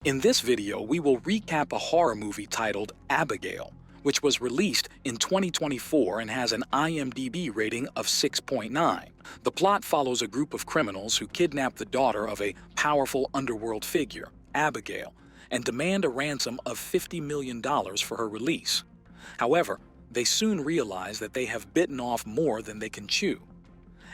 In this video, we will recap a horror movie titled Abigail, which was released in 2024 and has an IMDb rating of 6.9. The plot follows a group of criminals who kidnap the daughter of a powerful underworld figure, Abigail, and demand a ransom of $50 million for her release. However, they soon realize that they have bitten off more than they can chew.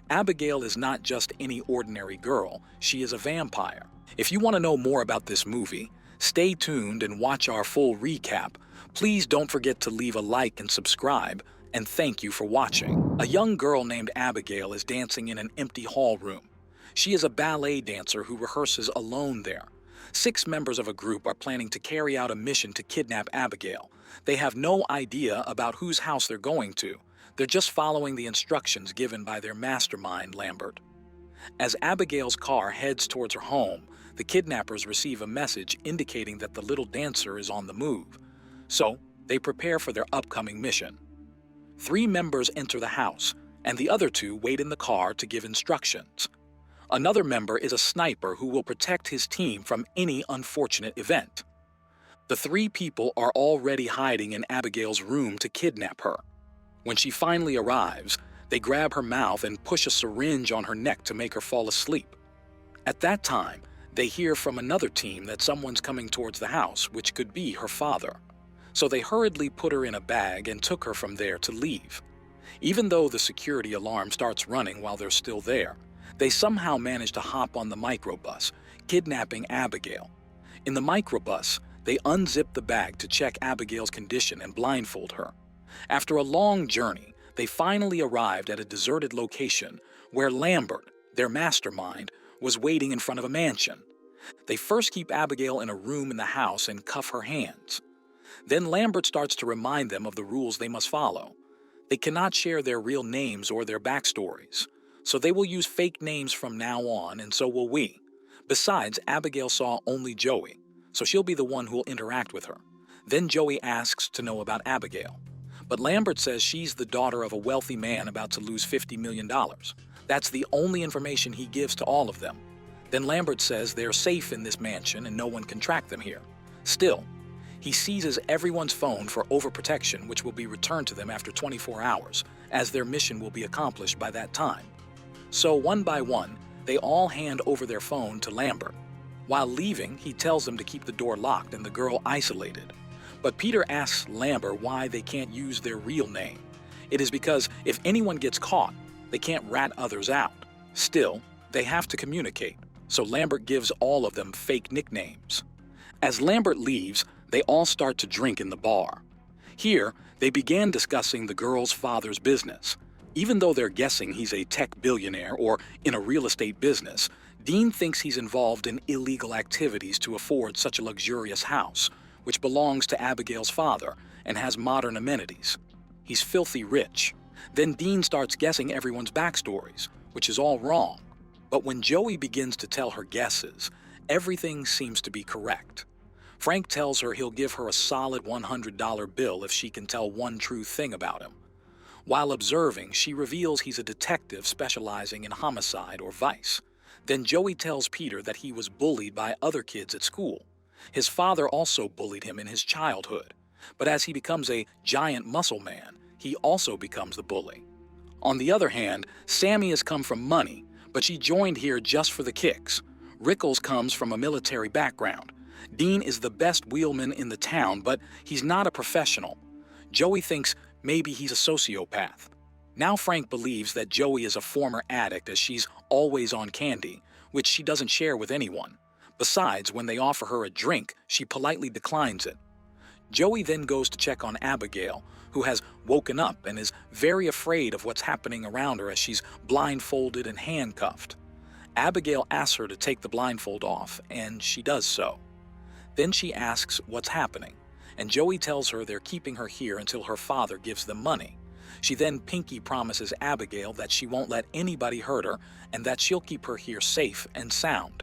Abigail is not just any ordinary girl, she is a vampire. If you want to know more about this movie, stay tuned and watch our full recap. Please don't forget to leave a like and subscribe, and thank you for watching. A young girl named Abigail is dancing in an empty hall room. She is a ballet dancer who rehearses alone there. 6 members of a group are planning to carry out a mission to kidnap Abigail. They have no idea about whose house they're going to. They're just following the instructions given by their mastermind, Lambert. As Abigail's car heads towards her home, the kidnappers receive a message indicating that the little dancer is on the move. So, they prepare for their upcoming mission. 3 members enter the house, and the other 2 wait in the car to give instructions. Another member is a sniper who will protect his team from any unfortunate event. The 3 people are already hiding in Abigail's room to kidnap her. When she finally arrives, they grab her mouth and push a syringe on her neck to make her fall asleep. At that time, they hear from another team that someone's coming towards the house, which could be her father. So they hurriedly put her in a bag and took her from there to leave. Even though the security alarm starts running while they're still there, they somehow manage to hop on the microbus, kidnapping Abigail. In the microbus, they unzip the bag to check Abigail's condition and blindfold her. After a long journey, they finally arrived at a deserted location where Lambert, their mastermind, was waiting in front of a mansion. They first keep Abigail in a room in the house and cuff her hands. Then Lambert starts to remind them of the rules they must follow. They cannot share their real names or their backstories, so they will use fake names from now on, and so will we. Besides, Abigail saw only Joey, so she'll be the one who'll interact with her. Then Joey asks to know about Abigail. But Lambert says she's the daughter of a wealthy man about to lose $50 million. That's the only information he gives to all of them. Then Lambert says they're safe in this mansion and no one can track them here. Still, he seizes everyone's phone for overprotection, which will be returned to them after 24 hours, as their mission will be accomplished by that time. So one by one, they all hand over their phone to Lambert. While leaving, he tells them to keep the door locked and the girl isolated. But Peter asks Lambert why they can't use their real name. It is because if anyone gets caught, they can't rat others out. Still, they have to communicate, so Lambert gives all of them fake nicknames. As Lambert leaves, they all start to drink in the bar. Here, they began discussing the girl's father's business. Even though they're guessing he's a tech billionaire or in a real estate business, Dean thinks he's involved in illegal activities to afford such a luxurious house, which belongs to Abigail's father and has modern amenities. He's filthy rich. Then Dean starts guessing everyone's backstories, which is all wrong. But when Joey begins to tell her guesses, everything seems to be correct. Frank tells her he'll give her a solid $100 bill if she can tell one true thing about him. While observing, she reveals he's a detective specializing in homicide or vice. Then Joey tells Peter that he was bullied by other kids at school. His father also bullied him in his childhood, but as he becomes a giant muscle man, he also becomes the bully. On the other hand, Sammy has come from money, but she joined here just for the kicks. Rickles comes from a military background. Dean is the best wheelman in the town, but he's not a professional. Joey thinks maybe he's a sociopath. Now Frank believes that Joey is a former addict as she's always on candy, which she doesn't share with anyone. Besides, when they offer her a drink, she politely declines it. Joey then goes to check on Abigail, who has woken up and is very afraid of what's happening around her as she's blindfolded and handcuffed. Abigail asks her to take the blindfold off, and she does so. Then she asks what's happening, and Joey tells her they're keeping her here until her father gives them money. She then pinky promises Abigail that she won't let anybody hurt her and that she'll keep her here safe and sound.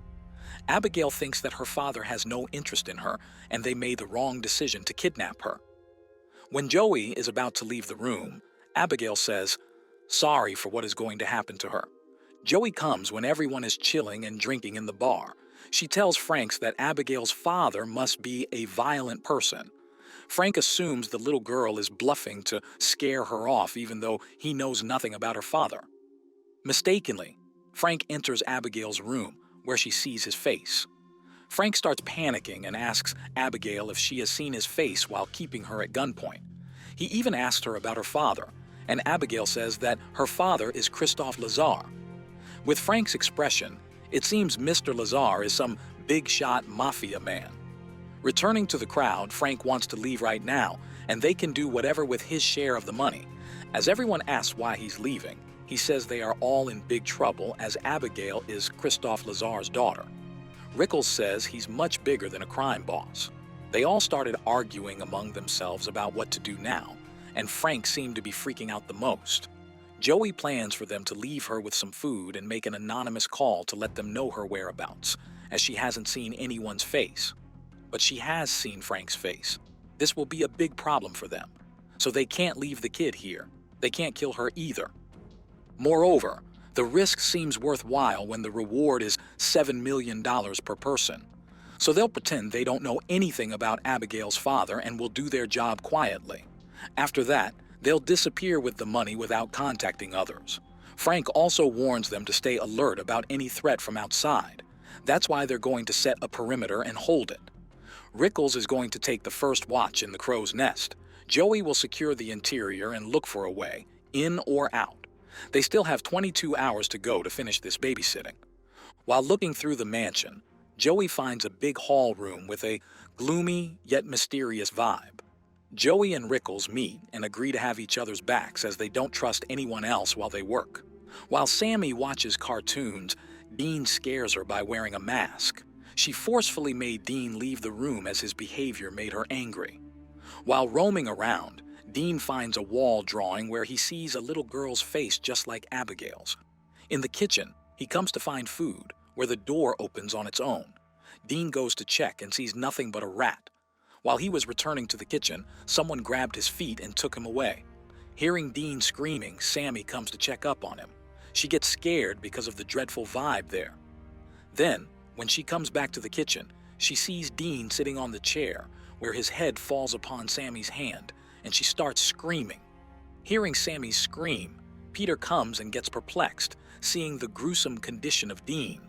Abigail thinks that her father has no interest in her and they made the wrong decision to kidnap her. When Joey is about to leave the room, Abigail says, "Sorry for what is going to happen to her." Joey comes when everyone is chilling and drinking in the bar. She tells Frank that Abigail's father must be a violent person. Frank assumes the little girl is bluffing to scare her off even though he knows nothing about her father. Mistakenly, Frank enters Abigail's room, where she sees his face. Frank starts panicking and asks Abigail if she has seen his face while keeping her at gunpoint. He even asks her about her father, and Abigail says that her father is Christophe Lazar. With Frank's expression, it seems Mr. Lazar is some big-shot mafia man. Returning to the crowd, Frank wants to leave right now, and they can do whatever with his share of the money. As everyone asks why he's leaving, he says they are all in big trouble as Abigail is Christophe Lazar's daughter. Rickles says he's much bigger than a crime boss. They all started arguing among themselves about what to do now, and Frank seemed to be freaking out the most. Joey plans for them to leave her with some food and make an anonymous call to let them know her whereabouts, as she hasn't seen anyone's face. But she has seen Frank's face. This will be a big problem for them. So they can't leave the kid here. They can't kill her either. Moreover, the risk seems worthwhile when the reward is $7 million per person. So they'll pretend they don't know anything about Abigail's father and will do their job quietly. After that, they'll disappear with the money without contacting others. Frank also warns them to stay alert about any threat from outside. That's why they're going to set a perimeter and hold it. Rickles is going to take the first watch in the crow's nest. Joey will secure the interior and look for a way, in or out. They still have 22 hours to go to finish this babysitting. While looking through the mansion, Joey finds a big hall room with a gloomy yet mysterious vibe. Joey and Rickles meet and agree to have each other's backs as they don't trust anyone else while they work. While Sammy watches cartoons, Dean scares her by wearing a mask. She forcefully made Dean leave the room as his behavior made her angry. While roaming around, Dean finds a wall drawing where he sees a little girl's face just like Abigail's. In the kitchen, he comes to find food, where the door opens on its own. Dean goes to check and sees nothing but a rat. While he was returning to the kitchen, someone grabbed his feet and took him away. Hearing Dean screaming, Sammy comes to check up on him. She gets scared because of the dreadful vibe there. Then, when she comes back to the kitchen, she sees Dean sitting on the chair, where his head falls upon Sammy's hand, and she starts screaming. Hearing Sammy scream, Peter comes and gets perplexed, seeing the gruesome condition of Dean.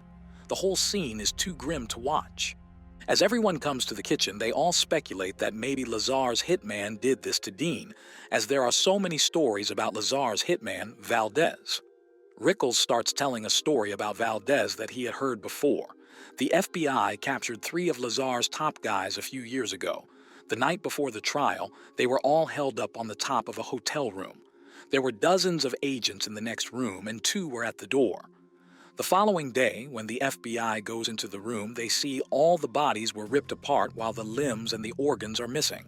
The whole scene is too grim to watch. As everyone comes to the kitchen, they all speculate that maybe Lazar's hitman did this to Dean, as there are so many stories about Lazar's hitman, Valdez. Rickles starts telling a story about Valdez that he had heard before. The FBI captured 3 of Lazar's top guys a few years ago. The night before the trial, they were all held up on the top of a hotel room. There were dozens of agents in the next room, and 2 were at the door. The following day, when the FBI goes into the room, they see all the bodies were ripped apart while the limbs and the organs are missing.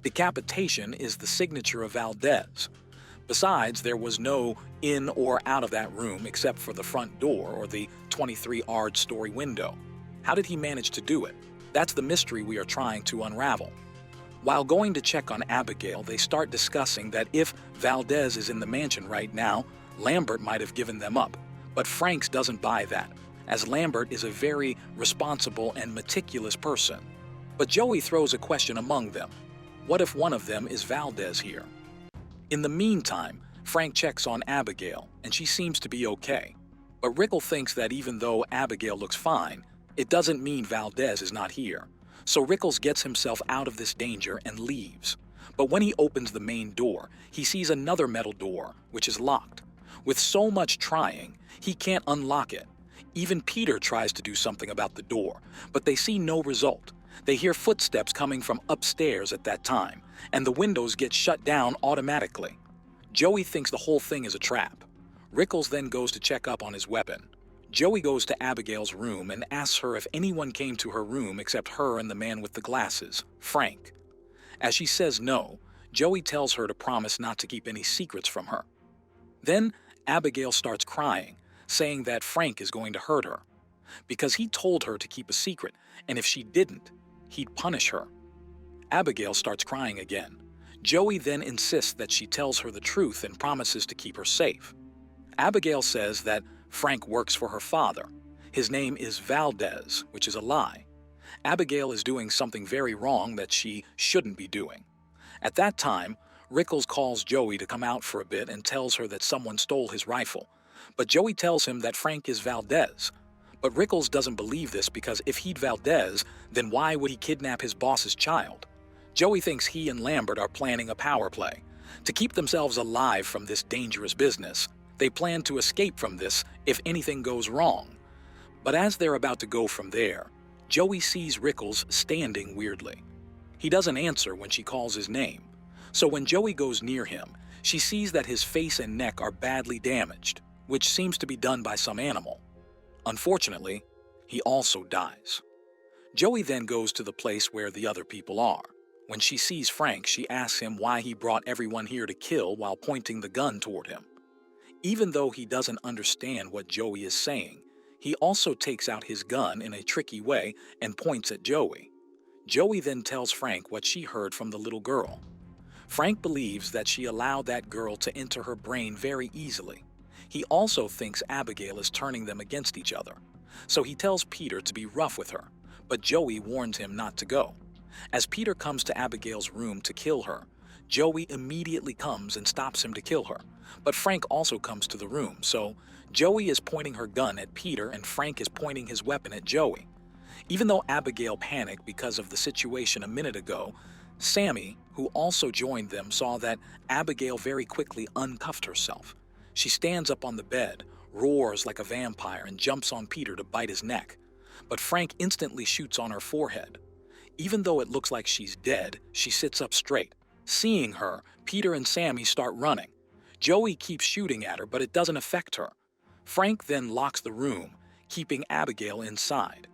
Decapitation is the signature of Valdez. Besides, there was no in or out of that room except for the front door or the 23-story window. How did he manage to do it? That's the mystery we are trying to unravel. While going to check on Abigail, they start discussing that if Valdez is in the mansion right now, Lambert might have given them up. But Franks doesn't buy that, as Lambert is a very responsible and meticulous person. But Joey throws a question among them. What if one of them is Valdez here? In the meantime, Frank checks on Abigail, and she seems to be okay. But Rickles thinks that even though Abigail looks fine, it doesn't mean Valdez is not here. So Rickles gets himself out of this danger and leaves. But when he opens the main door, he sees another metal door, which is locked. With so much trying, he can't unlock it. Even Peter tries to do something about the door, but they see no result. They hear footsteps coming from upstairs at that time, and the windows get shut down automatically. Joey thinks the whole thing is a trap. Rickles then goes to check up on his weapon. Joey goes to Abigail's room and asks her if anyone came to her room except her and the man with the glasses, Frank. As she says no, Joey tells her to promise not to keep any secrets from her. Then Abigail starts crying, saying that Frank is going to hurt her, because he told her to keep a secret, and if she didn't, he'd punish her. Abigail starts crying again. Joey then insists that she tells her the truth and promises to keep her safe. Abigail says that Frank works for her father. His name is Valdez, which is a lie. Abigail is doing something very wrong that she shouldn't be doing. At that time, Rickles calls Joey to come out for a bit and tells her that someone stole his rifle. But Joey tells him that Frank is Valdez. But Rickles doesn't believe this because if he'd Valdez, then why would he kidnap his boss's child? Joey thinks he and Lambert are planning a power play. To keep themselves alive from this dangerous business, they plan to escape from this if anything goes wrong. But as they're about to go from there, Joey sees Rickles standing weirdly. He doesn't answer when she calls his name. So when Joey goes near him, she sees that his face and neck are badly damaged, which seems to be done by some animal. Unfortunately, he also dies. Joey then goes to the place where the other people are. When she sees Frank, she asks him why he brought everyone here to kill while pointing the gun toward him. Even though he doesn't understand what Joey is saying, he also takes out his gun in a tricky way and points at Joey. Joey then tells Frank what she heard from the little girl. Frank believes that she allowed that girl to enter her brain very easily. He also thinks Abigail is turning them against each other. So he tells Peter to be rough with her, but Joey warns him not to go. As Peter comes to Abigail's room to kill her, Joey immediately comes and stops him to kill her. But Frank also comes to the room, so Joey is pointing her gun at Peter and Frank is pointing his weapon at Joey. Even though Abigail panicked because of the situation a minute ago, Sammy, who also joined them, saw that Abigail very quickly uncuffed herself. She stands up on the bed, roars like a vampire, and jumps on Peter to bite his neck. But Frank instantly shoots on her forehead. Even though it looks like she's dead, she sits up straight. Seeing her, Peter and Sammy start running. Joey keeps shooting at her, but it doesn't affect her. Frank then locks the room, keeping Abigail inside.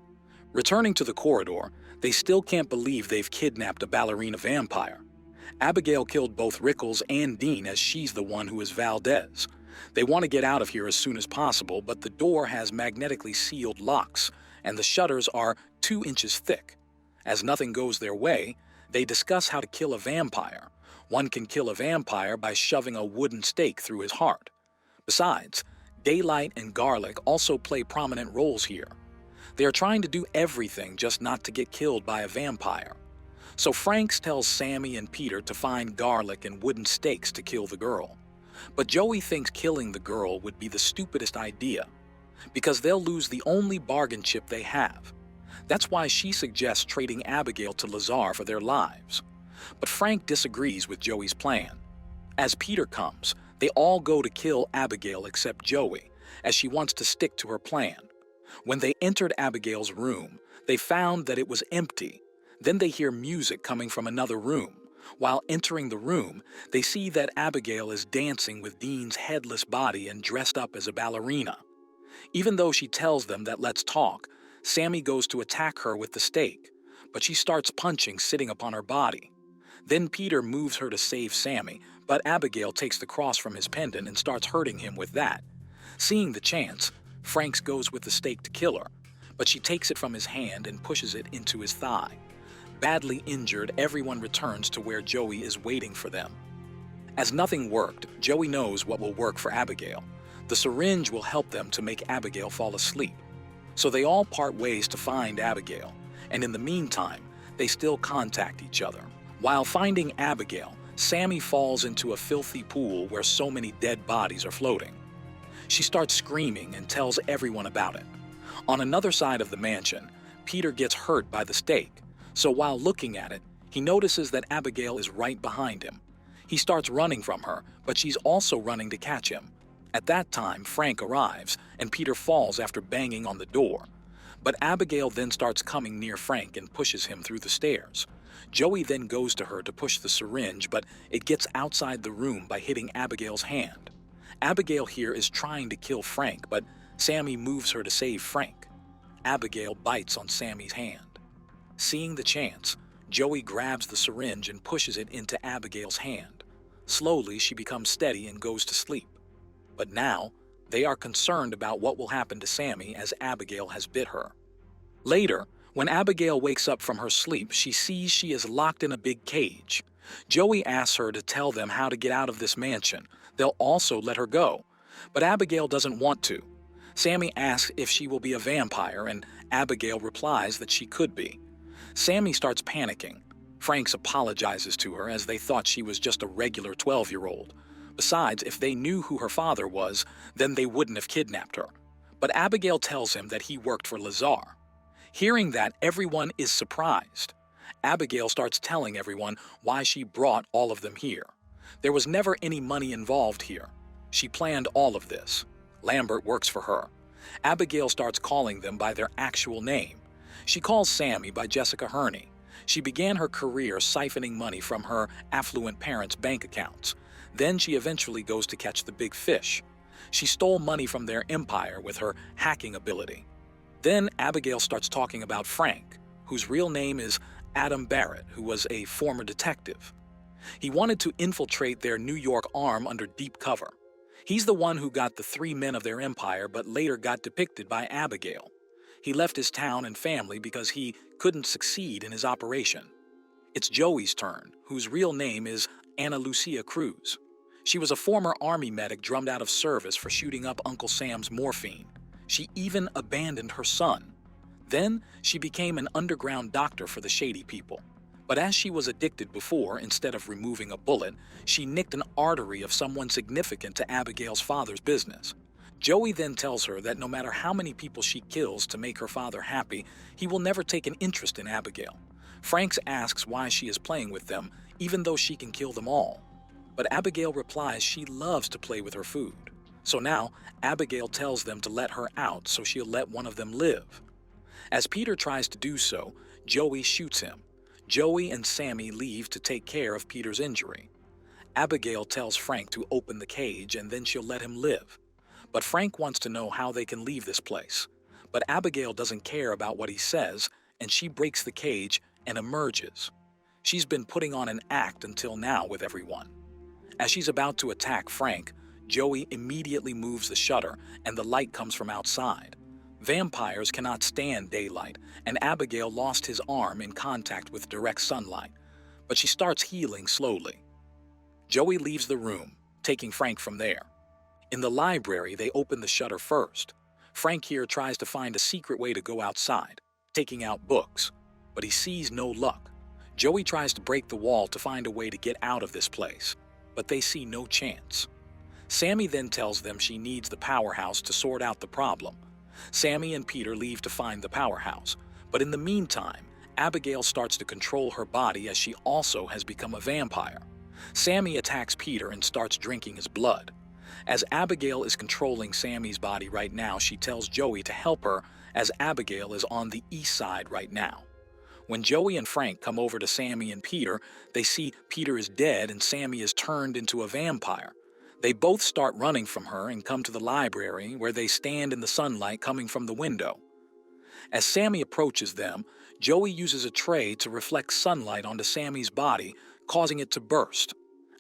Returning to the corridor, they still can't believe they've kidnapped a ballerina vampire. Abigail killed both Rickles and Dean as she's the one who is Valdez. They want to get out of here as soon as possible, but the door has magnetically sealed locks, and the shutters are 2 inches thick. As nothing goes their way, they discuss how to kill a vampire. One can kill a vampire by shoving a wooden stake through his heart. Besides, daylight and garlic also play prominent roles here. They are trying to do everything just not to get killed by a vampire. So Franks tells Sammy and Peter to find garlic and wooden stakes to kill the girl. But Joey thinks killing the girl would be the stupidest idea, because they'll lose the only bargain chip they have. That's why she suggests trading Abigail to Lazar for their lives. But Frank disagrees with Joey's plan. As Peter comes, they all go to kill Abigail except Joey, as she wants to stick to her plan. When they entered Abigail's room, they found that it was empty. Then they hear music coming from another room. While entering the room, they see that Abigail is dancing with Dean's headless body and dressed up as a ballerina. Even though she tells them that let's talk, Sammy goes to attack her with the stake, but she starts punching sitting upon her body. Then Peter moves her to save Sammy, but Abigail takes the cross from his pendant and starts hurting him with that. Seeing the chance, Franks goes with the stake to kill her, but she takes it from his hand and pushes it into his thigh. Badly injured, everyone returns to where Joey is waiting for them. As nothing worked, Joey knows what will work for Abigail. The syringe will help them to make Abigail fall asleep. So they all part ways to find Abigail, and in the meantime, they still contact each other. While finding Abigail, Sammy falls into a filthy pool where so many dead bodies are floating. She starts screaming and tells everyone about it. On another side of the mansion, Peter gets hurt by the stake, so while looking at it, he notices that Abigail is right behind him. He starts running from her, but she's also running to catch him. At that time, Frank arrives, and Peter falls after banging on the door. But Abigail then starts coming near Frank and pushes him through the stairs. Joey then goes to her to push the syringe, but it gets outside the room by hitting Abigail's hand. Abigail here is trying to kill Frank, but Sammy moves her to save Frank. Abigail bites on Sammy's hand. Seeing the chance, Joey grabs the syringe and pushes it into Abigail's hand. Slowly, she becomes steady and goes to sleep. But now, they are concerned about what will happen to Sammy as Abigail has bit her. Later, when Abigail wakes up from her sleep, she sees she is locked in a big cage. Joey asks her to tell them how to get out of this mansion. They'll also let her go. But Abigail doesn't want to. Sammy asks if she will be a vampire, and Abigail replies that she could be. Sammy starts panicking. Frank apologizes to her as they thought she was just a regular 12-year-old. Besides, if they knew who her father was, then they wouldn't have kidnapped her. But Abigail tells him that he worked for Lazar. Hearing that, everyone is surprised. Abigail starts telling everyone why she brought all of them here. There was never any money involved here. She planned all of this. Lambert works for her. Abigail starts calling them by their actual name. She calls Sammy by Jessica Herney. She began her career siphoning money from her affluent parents' bank accounts. Then she eventually goes to catch the big fish. She stole money from their empire with her hacking ability. Then Abigail starts talking about Frank, whose real name is Adam Barrett, who was a former detective. He wanted to infiltrate their New York arm under deep cover. He's the one who got the 3 men of their empire but later got depicted by Abigail. He left his town and family because he couldn't succeed in his operation. It's Joey's turn, whose real name is Ana Lucia Cruz. She was a former army medic drummed out of service for shooting up Uncle Sam's morphine. She even abandoned her son. Then she became an underground doctor for the shady people. But as she was addicted before, instead of removing a bullet, she nicked an artery of someone significant to Abigail's father's business. Joey then tells her that no matter how many people she kills to make her father happy, he will never take an interest in Abigail. Frank asks why she is playing with them, even though she can kill them all. But Abigail replies she loves to play with her food. So now, Abigail tells them to let her out so she'll let one of them live. As Peter tries to do so, Joey shoots him. Joey and Sammy leave to take care of Peter's injury. Abigail tells Frank to open the cage and then she'll let him live. But Frank wants to know how they can leave this place. But Abigail doesn't care about what he says, and she breaks the cage and emerges. She's been putting on an act until now with everyone. As she's about to attack Frank, Joey immediately moves the shutter and the light comes from outside. Vampires cannot stand daylight, and Abigail lost his arm in contact with direct sunlight, but she starts healing slowly. Joey leaves the room, taking Frank from there. In the library, they open the shutter first. Frank here tries to find a secret way to go outside, taking out books, but he sees no luck. Joey tries to break the wall to find a way to get out of this place, but they see no chance. Sammy then tells them she needs the powerhouse to sort out the problem. Sammy and Peter leave to find the powerhouse, but in the meantime, Abigail starts to control her body as she also has become a vampire. Sammy attacks Peter and starts drinking his blood. As Abigail is controlling Sammy's body right now, she tells Joey to help her as Abigail is on the east side right now. When Joey and Frank come over to Sammy and Peter, they see Peter is dead and Sammy is turned into a vampire. They both start running from her and come to the library where they stand in the sunlight coming from the window. As Sammy approaches them, Joey uses a tray to reflect sunlight onto Sammy's body, causing it to burst.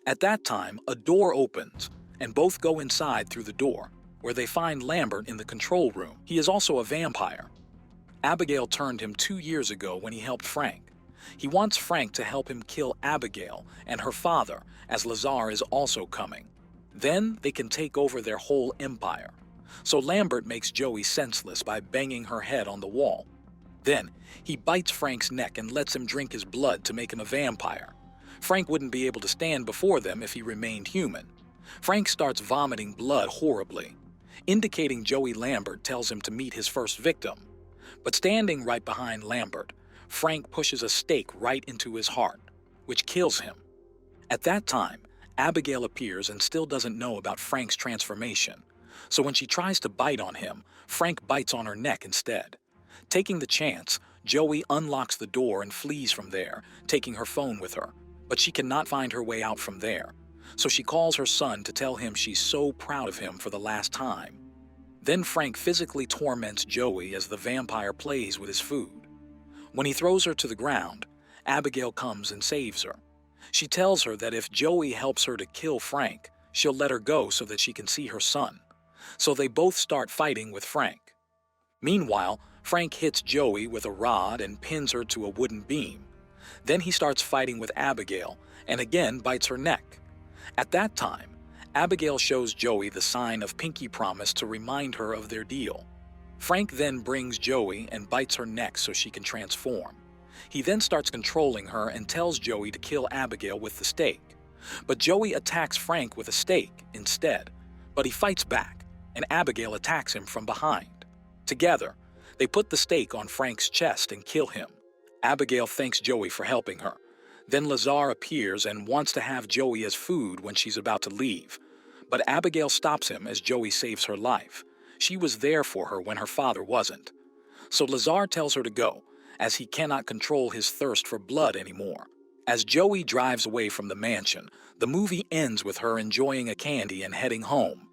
At that time, a door opens, and both go inside through the door, where they find Lambert in the control room. He is also a vampire. Abigail turned him 2 years ago when he helped Frank. He wants Frank to help him kill Abigail and her father, as Lazar is also coming. Then they can take over their whole empire. So Lambert makes Joey senseless by banging her head on the wall. Then he bites Frank's neck and lets him drink his blood to make him a vampire. Frank wouldn't be able to stand before them if he remained human. Frank starts vomiting blood horribly. Indicating Joey, Lambert tells him to meet his first victim. But standing right behind Lambert, Frank pushes a stake right into his heart, which kills him. At that time, Abigail appears and still doesn't know about Frank's transformation. So when she tries to bite on him, Frank bites on her neck instead. Taking the chance, Joey unlocks the door and flees from there, taking her phone with her. But she cannot find her way out from there. So she calls her son to tell him she's so proud of him for the last time. Then Frank physically torments Joey as the vampire plays with his food. When he throws her to the ground, Abigail comes and saves her. She tells her that if Joey helps her to kill Frank, she'll let her go so that she can see her son. So they both start fighting with Frank. Meanwhile, Frank hits Joey with a rod and pins her to a wooden beam. Then he starts fighting with Abigail and again bites her neck. At that time, Abigail shows Joey the sign of pinky promise to remind her of their deal. Frank then brings Joey and bites her neck so she can transform. He then starts controlling her and tells Joey to kill Abigail with the stake. But Joey attacks Frank with a stake instead, but he fights back, and Abigail attacks him from behind. Together, they put the stake on Frank's chest and kill him. Abigail thanks Joey for helping her. Then Lazar appears and wants to have Joey as food when she's about to leave. But Abigail stops him as Joey saves her life. She was there for her when her father wasn't. So Lazar tells her to go, as he cannot control his thirst for blood anymore. As Joey drives away from the mansion, the movie ends with her enjoying a candy and heading home.